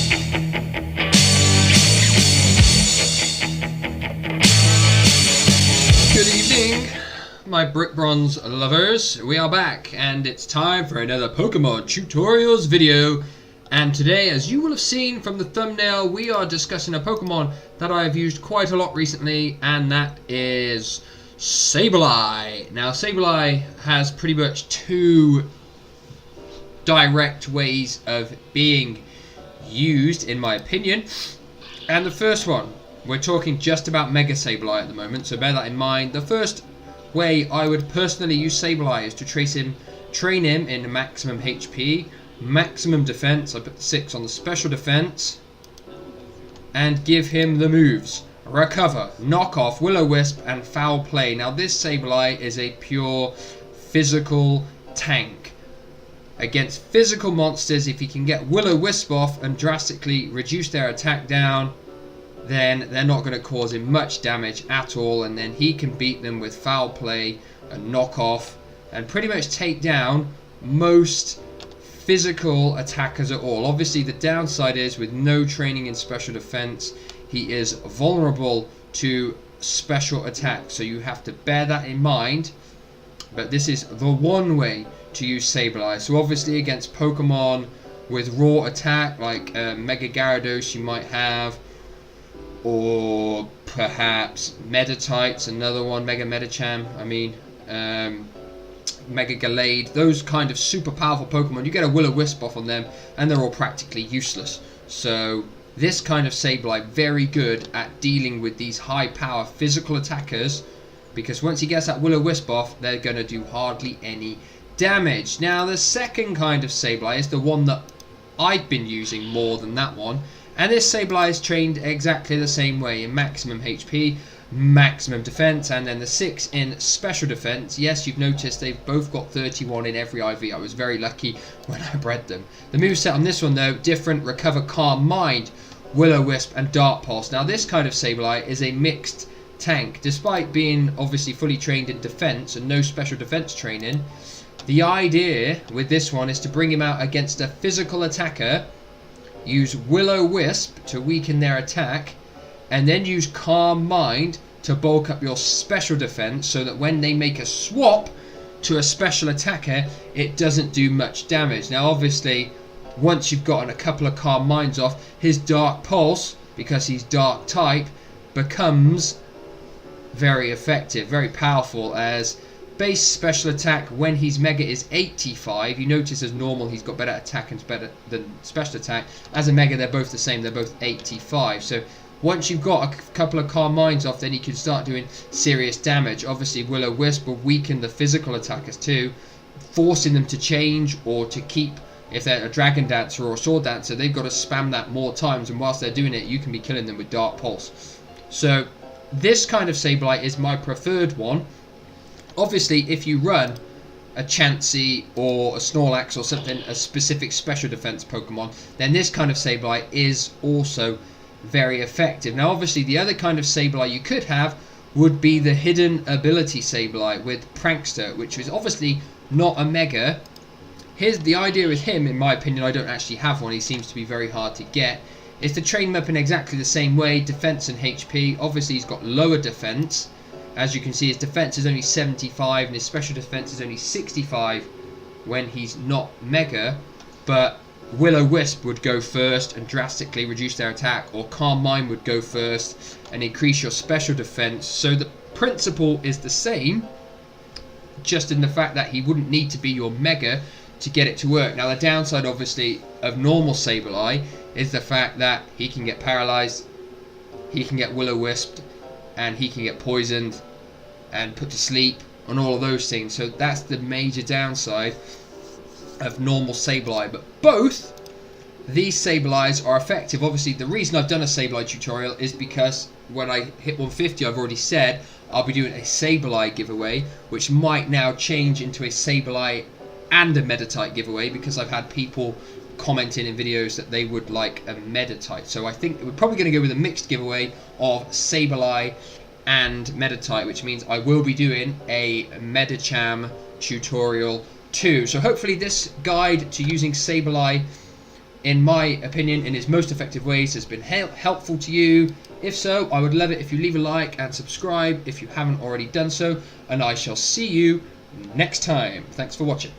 Good evening, my Brick Bronze lovers. We are back, and it's time for another Pokemon tutorials video. And today, as you will have seen from the thumbnail, we are discussing a Pokemon that I have used quite a lot recently, and that is Sableye. Now, Sableye has pretty much two direct ways of being used, in my opinion. And the first one, we're talking just about Mega Sableye at the moment, so bear that in mind. The first way I would personally use Sableye is to train him in maximum HP, maximum defense. I put 6 on the special defense, and give him the moves Recover, Knock Off, Will-O-Wisp, and Foul Play. Now, this Sableye is a pure physical tank. Against physical monsters, if he can get Will-O-Wisp off and drastically reduce their attack down, then they're not going to cause him much damage at all, and then he can beat them with Foul Play and Knock Off and pretty much take down most physical attackers at all. Obviously, the downside is with no training in special defense, he is vulnerable to special attacks, so you have to bear that in mind. But this is the one way to use Sableye. So obviously against Pokemon with raw attack like Mega Gyarados you might have, or perhaps Meditite's another one, Mega Medicham, Mega Gallade, those kind of super powerful Pokemon, you get a Will-O-Wisp off on them and they're all practically useless. So this kind of Sableye, very good at dealing with these high power physical attackers, because once he gets that Will-O-Wisp off, they're going to do hardly any damage. Now the second kind of Sableye is the one that I've been using more than that one. And this Sableye is trained exactly the same way, in maximum HP, maximum defense, and then the 6 in special defense. Yes, you've noticed they've both got 31 in every IV. I was very lucky when I bred them. The moveset on this one though, different: Recover, Calm Mind, Will-O-Wisp, and Dark Pulse. Now this kind of Sableye is a mixed tank. Despite being obviously fully trained in defense and no special defense training, the idea with this one is to bring him out against a physical attacker, use Will-O-Wisp to weaken their attack, and then use Calm Mind to bulk up your special defense so that when they make a swap to a special attacker, it doesn't do much damage. Now obviously, once you've gotten a couple of Calm Minds off, his Dark Pulse, because he's Dark type, becomes very effective, very powerful, as base special attack when he's Mega is 85. You notice as normal he's got better attack and better than special attack. As a Mega they're both the same, they're both 85. So once you've got a couple of Calm Minds off, then you can start doing serious damage. Obviously Will-O-Wisp will weaken the physical attackers too, forcing them to change or to keep. If they're a Dragon Dancer or a Sword Dancer, they've got to spam that more times, and whilst they're doing it you can be killing them with Dark Pulse. So this kind of Sableye is my preferred one. Obviously, if you run a Chansey or a Snorlax or something, a specific special defense Pokemon, then this kind of Sableye is also very effective. Now, obviously, the other kind of Sableye you could have would be the hidden ability Sableye with Prankster, which is obviously not a Mega. Here's the idea with him, in my opinion. I don't actually have one. He seems to be very hard to get. Is to train him up in exactly the same way, defense and HP. Obviously, he's got lower defense. As you can see, his defense is only 75 and his special defense is only 65 when he's not Mega. But Will-O-Wisp would go first and drastically reduce their attack, or Calm Mind would go first and increase your special defense. So the principle is the same, just in the fact that he wouldn't need to be your Mega to get it to work. Now the downside obviously of normal Sableye is the fact that he can get paralyzed, he can get Will-O-Wisped, and he can get poisoned and put to sleep and all of those things. So that's the major downside of normal Sableye. But both these Sableyes are effective. Obviously, the reason I've done a Sableye tutorial is because when I hit 150, I've already said I'll be doing a Sableye giveaway, which might now change into a Sableye and a Meditite giveaway, because I've had people commenting in videos that they would like a Meditite. So I think we're probably going to go with a mixed giveaway of Sableye and Meditite, which means I will be doing a Medicham tutorial too. So hopefully this guide to using Sableye in my opinion, in his most effective ways, has been helpful to you. If so, I would love it if you leave a like and subscribe if you haven't already done so, and I shall see you next time. Thanks for watching.